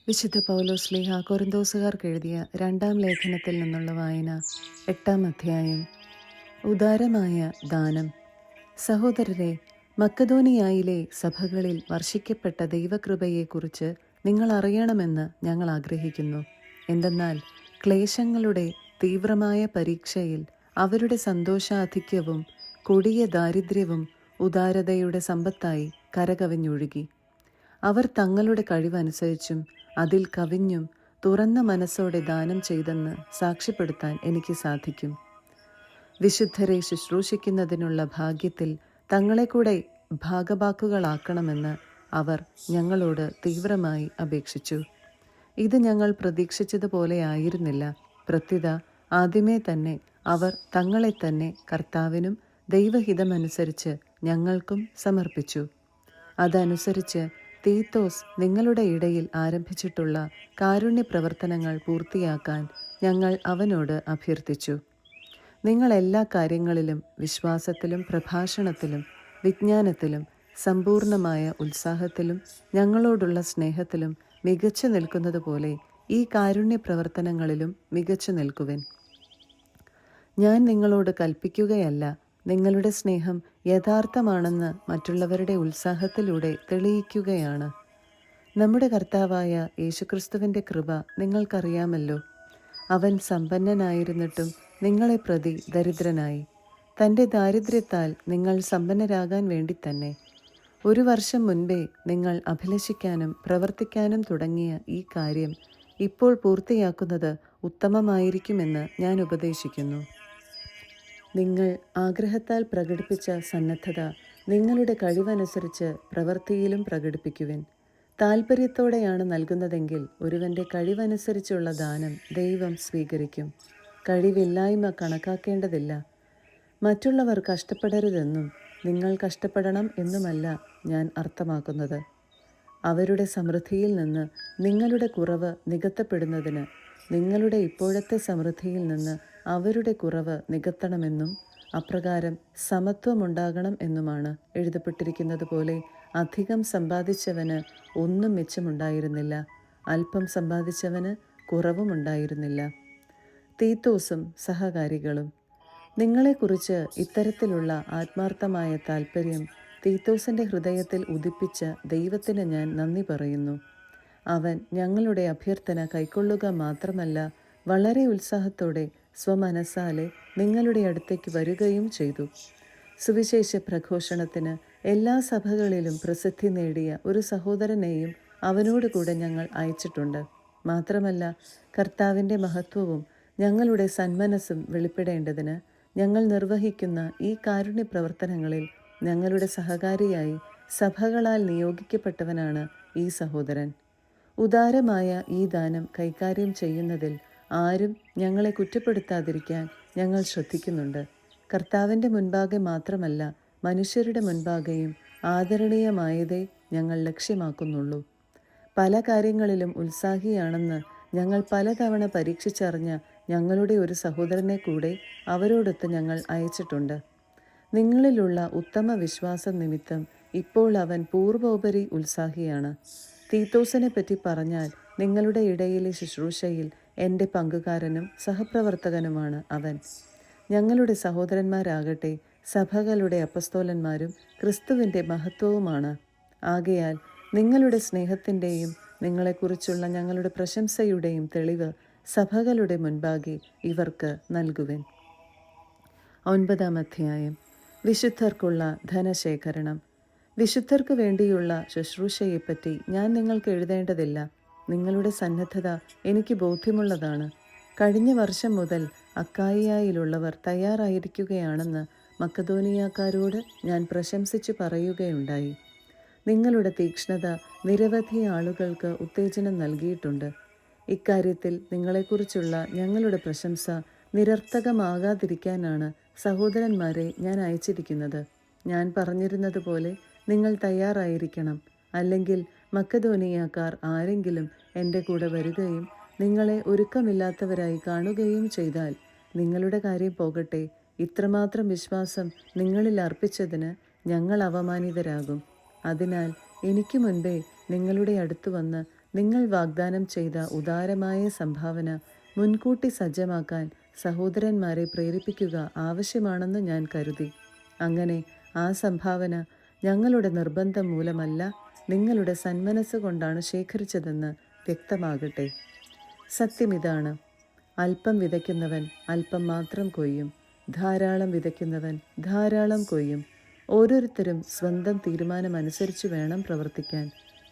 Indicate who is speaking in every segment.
Speaker 1: വിശുദ്ധ പൗലോസ്ലീഹ കൊരിന്തോസുകാർക്ക് എഴുതിയ രണ്ടാം ലേഖനത്തിൽ നിന്നുള്ള വായന. 8-ാം അധ്യായം. ഉദാരമായ ദാനം. സഹോദരരെ, മക്കദോനിയായിലെ സഭകളിൽ വർഷിക്കപ്പെട്ട ദൈവകൃപയെക്കുറിച്ച് നിങ്ങൾ അറിയണമെന്ന് ഞങ്ങൾ ആഗ്രഹിക്കുന്നു. എന്തെന്നാൽ ക്ലേശങ്ങളുടെ തീവ്രമായ പരീക്ഷയിൽ അവരുടെ സന്തോഷാധിക്യവും കൊടിയ ദാരിദ്ര്യവും ഉദാരതയുടെ സമ്പത്തായി കരകവിഞ്ഞൊഴുകി. അവർ തങ്ങളുടെ കഴിവനുസരിച്ചും അതിൽ കവിഞ്ഞും തുറന്ന മനസ്സോടെ ദാനം ചെയ്തെന്ന് സാക്ഷ്യപ്പെടുത്താൻ എനിക്ക് സാധിക്കും. വിശുദ്ധരെ ശുശ്രൂഷിക്കുന്നതിനുള്ള ഭാഗ്യത്തിൽ തങ്ങളെ കൂടെ ഭാഗഭാക്കുകളാക്കണമെന്ന് അവർ ഞങ്ങളോട് തീവ്രമായി അപേക്ഷിച്ചു. ഇത് ഞങ്ങൾ പ്രതീക്ഷിച്ചതുപോലെ ആയിരുന്നില്ല. പ്രത്യുത ആദ്യമേ തന്നെ അവർ തങ്ങളെ തന്നെ കർത്താവിനും ദൈവഹിതമനുസരിച്ച് ഞങ്ങൾക്കും സമർപ്പിച്ചു. അതനുസരിച്ച് തീത്തോസ് നിങ്ങളുടെ ഇടയിൽ ആരംഭിച്ചിട്ടുള്ള കാരുണ്യ പ്രവർത്തനങ്ങൾ പൂർത്തിയാക്കാൻ ഞങ്ങൾ അവനോട് അഭ്യർത്ഥിച്ചു. നിങ്ങൾ എല്ലാ കാര്യങ്ങളിലും വിശ്വാസത്തിലും പ്രഭാഷണത്തിലും വിജ്ഞാനത്തിലും സമ്പൂർണമായ ഉത്സാഹത്തിലും ഞങ്ങളോടുള്ള സ്നേഹത്തിലും മികച്ചു നിൽക്കുന്നതുപോലെ ഈ കാരുണ്യ പ്രവർത്തനങ്ങളിലും മികച്ചു നിൽക്കുവിൻ. ഞാൻ നിങ്ങളോട് കൽപ്പിക്കുകയല്ല, നിങ്ങളുടെ സ്നേഹം യഥാർത്ഥമാണെന്ന് മറ്റുള്ളവരുടെ ഉത്സാഹത്തിലൂടെ തെളിയിക്കുകയാണ്. നമ്മുടെ കർത്താവായ യേശുക്രിസ്തുവിൻ്റെ കൃപ നിങ്ങൾക്കറിയാമല്ലോ. അവൻ സമ്പന്നനായിരുന്നിട്ടും നിങ്ങളെ പ്രതി ദരിദ്രനായി, തൻ്റെ ദാരിദ്ര്യത്താൽ നിങ്ങൾ സമ്പന്നരാകാൻ വേണ്ടി തന്നെ. 1 വർഷം മുൻപേ നിങ്ങൾ അഭിലഷിക്കാനും പ്രവർത്തിക്കാനും തുടങ്ങിയ ഈ കാര്യം ഇപ്പോൾ പൂർത്തിയാക്കുന്നത് ഉത്തമമായിരിക്കുമെന്ന് ഞാൻ ഉപദേശിക്കുന്നു. നിങ്ങൾ ആഗ്രഹത്താൽ പ്രകടിപ്പിച്ച സന്നദ്ധത നിങ്ങളുടെ കഴിവനുസരിച്ച് പ്രവൃത്തിയിലും പ്രകടിപ്പിക്കുവിൻ. താൽപ്പര്യത്തോടെയാണ് നൽകുന്നതെങ്കിൽ ഒരുവൻ്റെ കഴിവനുസരിച്ചുള്ള ദാനം ദൈവം സ്വീകരിക്കും. കഴിവില്ലായ്മ കണക്കാക്കേണ്ടതില്ല. മറ്റുള്ളവർ കഷ്ടപ്പെടരുതെന്നും നിങ്ങൾ കഷ്ടപ്പെടണം എന്നുമല്ല ഞാൻ അർത്ഥമാക്കുന്നത്. അവരുടെ സമൃദ്ധിയിൽ നിന്ന് നിങ്ങളുടെ കുറവ് നികത്തപ്പെടുന്നതിന് നിങ്ങളുടെ ഇപ്പോഴത്തെ സമൃദ്ധിയിൽ നിന്ന് അവരുടെ കുറവ് നികത്തണമെന്നും അപ്രകാരം സമത്വമുണ്ടാകണം എന്നുമാണ് എഴുതപ്പെട്ടിരിക്കുന്നത് പോലെ, അധികം സമ്പാദിച്ചവന് ഒന്നും മിച്ചമുണ്ടായിരുന്നില്ല, അല്പം സമ്പാദിച്ചവന് കുറവുമുണ്ടായിരുന്നില്ല. തീത്തോസും സഹകാരികളും. നിങ്ങളെക്കുറിച്ച് ഇത്തരത്തിലുള്ള ആത്മാർത്ഥമായ താൽപ്പര്യം തീത്തോസിൻ്റെ ഹൃദയത്തിൽ ഉദിപ്പിച്ച ദൈവത്തിന് ഞാൻ നന്ദി പറയുന്നു. അവൻ ഞങ്ങളുടെ അഭ്യർത്ഥന കൈക്കൊള്ളുക മാത്രമല്ല, വളരെ ഉത്സാഹത്തോടെ സ്വമനസാലെ നിങ്ങളുടെ അടുത്തേക്ക് വരികയും ചെയ്തു. സുവിശേഷ പ്രഘോഷണത്തിന് എല്ലാ സഭകളിലും പ്രസിദ്ധി നേടിയ ഒരു സഹോദരനെയും അവനോട് കൂടെ ഞങ്ങൾ അയച്ചിട്ടുണ്ട്. മാത്രമല്ല, കർത്താവിൻ്റെ മഹത്വവും ഞങ്ങളുടെ സന്മനസ്സും വെളിപ്പെടേണ്ടതിന് ഞങ്ങൾ നിർവഹിക്കുന്ന ഈ കാരുണ്യ പ്രവർത്തനങ്ങളിൽ ഞങ്ങളുടെ സഹകാരിയായി സഭകളാൽ നിയോഗിക്കപ്പെട്ടവനാണ് ഈ സഹോദരൻ. ഉദാരമായ ഈ ദാനം കൈകാര്യം ചെയ്യുന്നതിൽ ആരും ഞങ്ങളെ കുറ്റപ്പെടുത്താതിരിക്കാൻ ഞങ്ങൾ ശ്രദ്ധിക്കുന്നുണ്ട്. കർത്താവിൻ്റെ മുൻപാകെ മാത്രമല്ല, മനുഷ്യരുടെ മുൻപാകെയും ആദരണീയമായതേ ഞങ്ങൾ ലക്ഷ്യമാക്കുന്നുള്ളൂ. പല കാര്യങ്ങളിലും ഉത്സാഹിയാണെന്ന് ഞങ്ങൾ പലതവണ പരീക്ഷിച്ചറിഞ്ഞ ഞങ്ങളുടെ ഒരു സഹോദരനെ കൂടെ അവരോടൊത്ത് ഞങ്ങൾ അയച്ചിട്ടുണ്ട്. നിങ്ങളിലുള്ള ഉത്തമ വിശ്വാസം നിമിത്തം ഇപ്പോൾ അവൻ പൂർവോപരി ഉത്സാഹിയാണ്. തീത്തോസിനെ പറ്റി പറഞ്ഞാൽ, നിങ്ങളുടെ ഇടയിലെ ശുശ്രൂഷയിൽ എൻ്റെ പങ്കുകാരനും സഹപ്രവർത്തകനുമാണ് അവൻ. ഞങ്ങളുടെ സഹോദരന്മാരാകട്ടെ സഭകളുടെ അപ്പസ്തോലന്മാരും ക്രിസ്തുവിൻ്റെ മഹത്വവുമാണ്. ആകയാൽ നിങ്ങളുടെ സ്നേഹത്തിൻ്റെയും നിങ്ങളെക്കുറിച്ചുള്ള ഞങ്ങളുടെ പ്രശംസയുടെയും തെളിവ് സഭകളുടെ മുൻപാകെ ഇവർക്ക് നൽകുവിൻ. 9-ാം അധ്യായം. വിശുദ്ധർക്കുള്ള ധനശേഖരണം. വിശുദ്ധർക്ക് വേണ്ടിയുള്ള ശുശ്രൂഷയെപ്പറ്റി ഞാൻ നിങ്ങൾക്ക് എഴുതേണ്ടതില്ല. നിങ്ങളുടെ സന്നദ്ധത എനിക്ക് ബോധ്യമുള്ളതാണ്. കഴിഞ്ഞ വർഷം മുതൽ അക്കായിയായിലുള്ളവർ തയ്യാറായിരിക്കുകയാണെന്ന് മക്കദോനിയാക്കാരോട് ഞാൻ പ്രശംസിച്ചു പറയുകയുണ്ടായി. നിങ്ങളുടെ തീക്ഷ്ണത നിരവധി ആളുകൾക്ക് ഉത്തേജനം നൽകിയിട്ടുണ്ട്. ഇക്കാര്യത്തിൽ നിങ്ങളെക്കുറിച്ചുള്ള ഞങ്ങളുടെ പ്രശംസ നിരർത്ഥകമാകാതിരിക്കാനാണ് സഹോദരന്മാരെ ഞാൻ അയച്ചിരിക്കുന്നത്. ഞാൻ പറഞ്ഞിരുന്നതുപോലെ നിങ്ങൾ തയ്യാറായിരിക്കണം. അല്ലെങ്കിൽ മക്കദോനിയാക്കാർ ആരെങ്കിലും എൻ്റെ കൂടെ വരികയും നിങ്ങളെ ഒരുക്കമില്ലാത്തവരായി കാണുകയും ചെയ്താൽ, നിങ്ങളുടെ കാര്യം പോകട്ടെ, ഇത്രമാത്രം വിശ്വാസം നിങ്ങളിൽ അർപ്പിച്ചതിന് ഞങ്ങൾ അപമാനിതരാകും. അതിനാൽ എനിക്ക് മുൻപേ നിങ്ങളുടെ അടുത്ത് വന്ന് നിങ്ങൾ വാഗ്ദാനം ചെയ്ത ഉദാരമായ സംഭാവന മുൻകൂട്ടി സജ്ജമാക്കാൻ സഹോദരന്മാരെ പ്രേരിപ്പിക്കുക ആവശ്യമാണെന്ന് ഞാൻ കരുതി. അങ്ങനെ ആ സംഭാവന ഞങ്ങളുടെ നിർബന്ധം മൂലമല്ല, നിങ്ങളുടെ സന്മനസ് കൊണ്ടാണ് ശേഖരിച്ചതെന്ന് വ്യക്തമാകട്ടെ. സത്യമിതാണ്, അല്പം വിതയ്ക്കുന്നവൻ അല്പം മാത്രം കൊയ്യും, ധാരാളം വിതയ്ക്കുന്നവൻ ധാരാളം കൊയ്യും. ഓരോരുത്തരും സ്വന്തം തീരുമാനമനുസരിച്ച് വേണം പ്രവർത്തിക്കാൻ.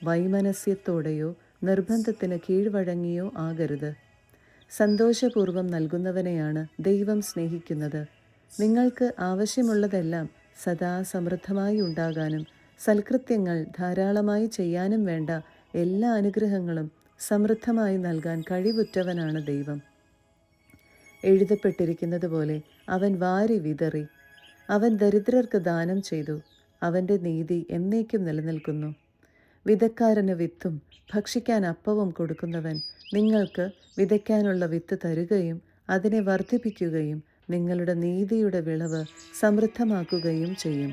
Speaker 1: വൈമനസ്യത്തോടെയോ നിർബന്ധത്തിന് കീഴ്വഴങ്ങിയോ ആകരുത്. സന്തോഷപൂർവ്വം നൽകുന്നവനെയാണ് ദൈവം സ്നേഹിക്കുന്നത്. നിങ്ങൾക്ക് ആവശ്യമുള്ളതെല്ലാം സദാ സമൃദ്ധമായി ഉണ്ടാകാനും സൽകൃത്യങ്ങൾ ധാരാളമായി ചെയ്യാനും വേണ്ട എല്ലാ അനുഗ്രഹങ്ങളും സമൃദ്ധമായി നൽകാൻ കഴിവുറ്റവനാണ് ദൈവം. എഴുതപ്പെട്ടിരിക്കുന്നത് പോലെ അവൻ വാരി വിതറി, അവൻ ദരിദ്രർക്ക് ദാനം ചെയ്തു, അവൻ്റെ നീതി എന്നേക്കും നിലനിൽക്കുന്നു. വിതക്കാരന് വിത്തും ഭക്ഷിക്കാൻ അപ്പവും കൊടുക്കുന്നവൻ നിങ്ങൾക്ക് വിതയ്ക്കാനുള്ള വിത്ത് തരുകയും അതിനെ വർദ്ധിപ്പിക്കുകയും നിങ്ങളുടെ നീതിയുടെ വിളവ് സമൃദ്ധമാക്കുകയും ചെയ്യും.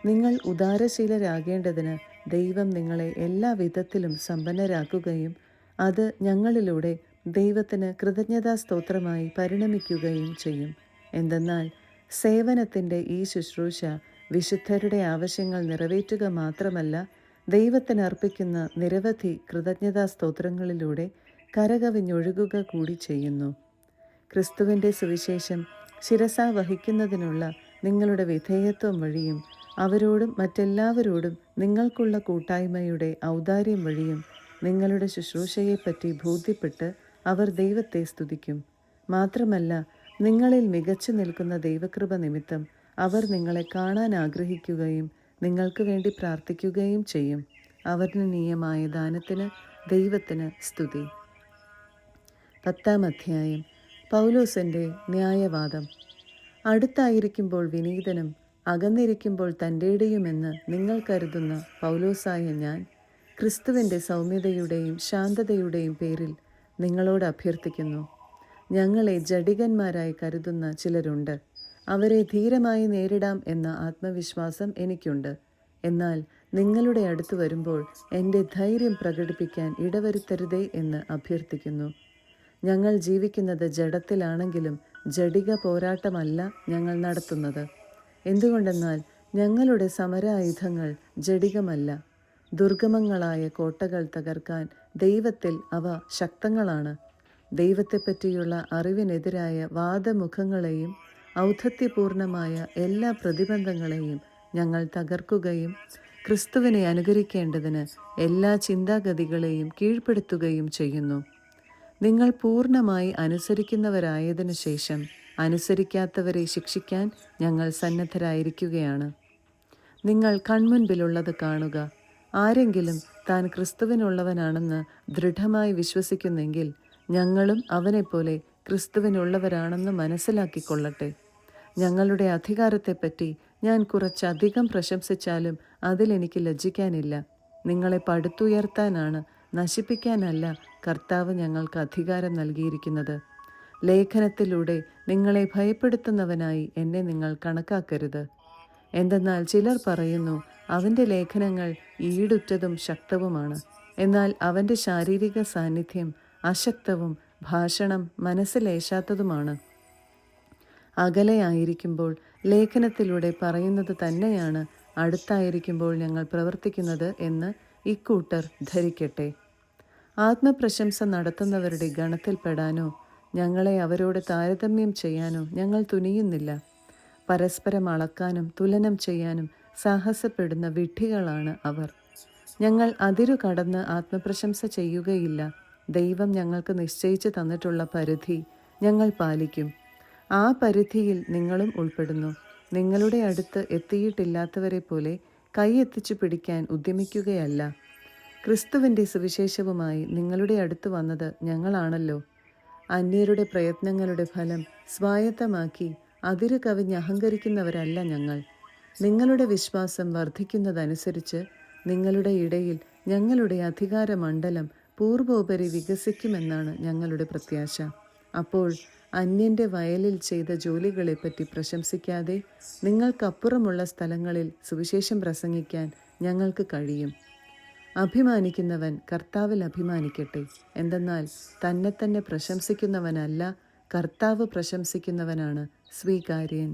Speaker 1: നിങ്ങൾ ഉദാരശീലരാകേണ്ടതിന് ദൈവം നിങ്ങളെ എല്ലാ വിധത്തിലും സമ്പന്നരാക്കുകയും അത് ഞങ്ങളിലൂടെ ദൈവത്തിന് കൃതജ്ഞതാസ്തോത്രമായി പരിണമിക്കുകയും ചെയ്യും. എന്തെന്നാൽ സേവനത്തിൻ്റെ ഈ ശുശ്രൂഷ വിശുദ്ധരുടെ ആവശ്യങ്ങൾ നിറവേറ്റുക മാത്രമല്ല, ദൈവത്തിന് അർപ്പിക്കുന്ന നിരവധി കൃതജ്ഞതാസ്തോത്രങ്ങളിലൂടെ കരകവിഞ്ഞൊഴുകുക കൂടി ചെയ്യുന്നു. ക്രിസ്തുവിൻ്റെ സുവിശേഷം ശിരസാ വഹിക്കുന്നതിനുള്ള നിങ്ങളുടെ വിധേയത്വം വഴിയും അവരോടും മറ്റെല്ലാവരോടും നിങ്ങൾക്കുള്ള കൂട്ടായ്മയുടെ ഔദാര്യം വഴിയും നിങ്ങളുടെ ശുശ്രൂഷയെപ്പറ്റി ബോധ്യപ്പെട്ട് അവർ ദൈവത്തെ സ്തുതിക്കും. മാത്രമല്ല, നിങ്ങളിൽ മികച്ചു നിൽക്കുന്ന ദൈവകൃപ നിമിത്തം അവർ നിങ്ങളെ കാണാൻ ആഗ്രഹിക്കുകയും നിങ്ങൾക്ക് വേണ്ടി പ്രാർത്ഥിക്കുകയും ചെയ്യും. അവർണ്ണനീയമായ ദാനത്തിന് ദൈവത്തിന് സ്തുതി. 10-ാം അധ്യായം. പൗലോസിൻ്റെ ന്യായവാദം. അടുത്തായിരിക്കുമ്പോൾ വിനീതനും അകന്നിരിക്കുമ്പോൾ തൻ്റെടിയുമെന്ന് നിങ്ങൾ കരുതുന്ന പൗലോസായ ഞാൻ ക്രിസ്തുവിൻ്റെ സൗമ്യതയുടെയും ശാന്തതയുടെയും പേരിൽ നിങ്ങളോട് അഭ്യർത്ഥിക്കുന്നു. ഞങ്ങളെ ജഡികന്മാരായി കരുതുന്ന ചിലരുണ്ട്. അവരെ ധീരമായി നേരിടാം എന്ന ആത്മവിശ്വാസം എനിക്കുണ്ട്. എന്നാൽ നിങ്ങളുടെ അടുത്ത് വരുമ്പോൾ എൻ്റെ ധൈര്യം പ്രകടിപ്പിക്കാൻ ഇടവരുത്തരുതേ എന്ന് അഭ്യർത്ഥിക്കുന്നു. ഞങ്ങൾ ജീവിക്കുന്നത് ജഡത്തിലാണെങ്കിലും ജഡിക പോരാട്ടമല്ല ഞങ്ങൾ നടത്തുന്നത്. എന്തുകൊണ്ടെന്നാൽ ഞങ്ങളുടെ സമരായുധങ്ങൾ ജഡികമല്ല. ദുർഗമങ്ങളായ കോട്ടകൾ തകർക്കാൻ ദൈവത്തിൽ അവ ശക്തങ്ങളാണ്. ദൈവത്തെപ്പറ്റിയുള്ള അറിവിനെതിരായ വാദമുഖങ്ങളെയും ഔദ്ധത്യപൂർണമായ എല്ലാ പ്രതിബന്ധങ്ങളെയും ഞങ്ങൾ തകർക്കുകയും ക്രിസ്തുവിനെ അനുകരിക്കേണ്ടതിന് എല്ലാ ചിന്താഗതികളെയും കീഴ്പ്പെടുത്തുകയും ചെയ്യുന്നു. നിങ്ങൾ പൂർണ്ണമായി അനുസരിക്കുന്നവരായതിനു ശേഷം അനുസരിക്കാത്തവരെ ശിക്ഷിക്കാൻ ഞങ്ങൾ സന്നദ്ധരായിരിക്കുകയാണ്. നിങ്ങൾ കൺമുൻപിലുള്ളത് കാണുക. ആരെങ്കിലും താൻ ക്രിസ്തുവിനുള്ളവനാണെന്ന് ദൃഢമായി വിശ്വസിക്കുന്നെങ്കിൽ ഞങ്ങളും അവനെപ്പോലെ ക്രിസ്തുവിനുള്ളവരാണെന്ന് മനസ്സിലാക്കിക്കൊള്ളട്ടെ. ഞങ്ങളുടെ അധികാരത്തെപ്പറ്റി ഞാൻ കുറച്ചധികം പ്രശംസിച്ചാലും അതിലെനിക്ക് ലജ്ജിക്കാനില്ല. നിങ്ങളെ പടുത്തുയർത്താനാണ്, നശിപ്പിക്കാനല്ല കർത്താവ് ഞങ്ങൾക്ക് അധികാരം നൽകിയിരിക്കുന്നത്. ലേഖനത്തിലൂടെ നിങ്ങളെ ഭയപ്പെടുത്തുന്നവനായി എന്നെ നിങ്ങൾ കണക്കാക്കരുത്. എന്തെന്നാൽ ചിലർ പറയുന്നു, അവൻ്റെ ലേഖനങ്ങൾ ഈടുറ്റതും ശക്തവുമാണ്. എന്നാൽ അവൻ്റെ ശാരീരിക സാന്നിധ്യം അശക്തവും ഭാഷണം മനസ്സിലേശാത്തതുമാണ്. അകലെയായിരിക്കുമ്പോൾ ലേഖനത്തിലൂടെ പറയുന്നത് തന്നെയാണ് അടുത്തായിരിക്കുമ്പോൾ ഞങ്ങൾ പ്രവർത്തിക്കുന്നത് എന്ന് ഇക്കൂട്ടർ ധരിക്കട്ടെ. ആത്മപ്രശംസ നടത്തുന്നവരുടെ ഗണത്തിൽപ്പെടാനോ ഞങ്ങളെ അവരോട് താരതമ്യം ചെയ്യാനോ ഞങ്ങൾ തുനിയുന്നില്ല. പരസ്പരം അളക്കാനും തുലനം ചെയ്യാനും സാഹസപ്പെടുന്ന വിഡ്ഢികളാണ് അവർ. ഞങ്ങൾ അതിരു കടന്ന് ആത്മപ്രശംസ ചെയ്യുകയില്ല. ദൈവം ഞങ്ങൾക്ക് നിശ്ചയിച്ചു തന്നിട്ടുള്ള പരിധി ഞങ്ങൾ പാലിക്കും. ആ പരിധിയിൽ നിങ്ങളും ഉൾപ്പെടുന്നു. നിങ്ങളുടെ അടുത്ത് എത്തിയിട്ടില്ലാത്തവരെ പോലെ കൈയെത്തിച്ചു പിടിക്കാൻ ഉദ്യമിക്കുകയല്ല. ക്രിസ്തുവിൻ്റെ സുവിശേഷവുമായി നിങ്ങളുടെ അടുത്ത് വന്നത് ഞങ്ങളാണല്ലോ. അന്യരുടെ പ്രയത്നങ്ങളുടെ ഫലം സ്വായത്തമാക്കി അതിരു കവിഞ്ഞ് അഹങ്കരിക്കുന്നവരല്ല ഞങ്ങൾ. നിങ്ങളുടെ വിശ്വാസം വർദ്ധിക്കുന്നതനുസരിച്ച് നിങ്ങളുടെ ഇടയിൽ ഞങ്ങളുടെ അധികാരമണ്ഡലം പൂർവോപരി വികസിക്കുമെന്നാണ് ഞങ്ങളുടെ പ്രത്യാശ. അപ്പോൾ അന്യൻ്റെ വയലിൽ ചെയ്ത ജോലികളെപ്പറ്റി പ്രശംസിക്കാതെ നിങ്ങൾക്കപ്പുറമുള്ള സ്ഥലങ്ങളിൽ സുവിശേഷം പ്രസംഗിക്കാൻ ഞങ്ങൾക്ക് കഴിയും. അഭിമാനിക്കുന്നവൻ കർത്താവിൽ അഭിമാനിക്കട്ടെ. എന്തെന്നാൽ തന്നെ തന്നെ പ്രശംസിക്കുന്നവനല്ല, കർത്താവ് പ്രശംസിക്കുന്നവനാണ് സ്വീകാര്യൻ.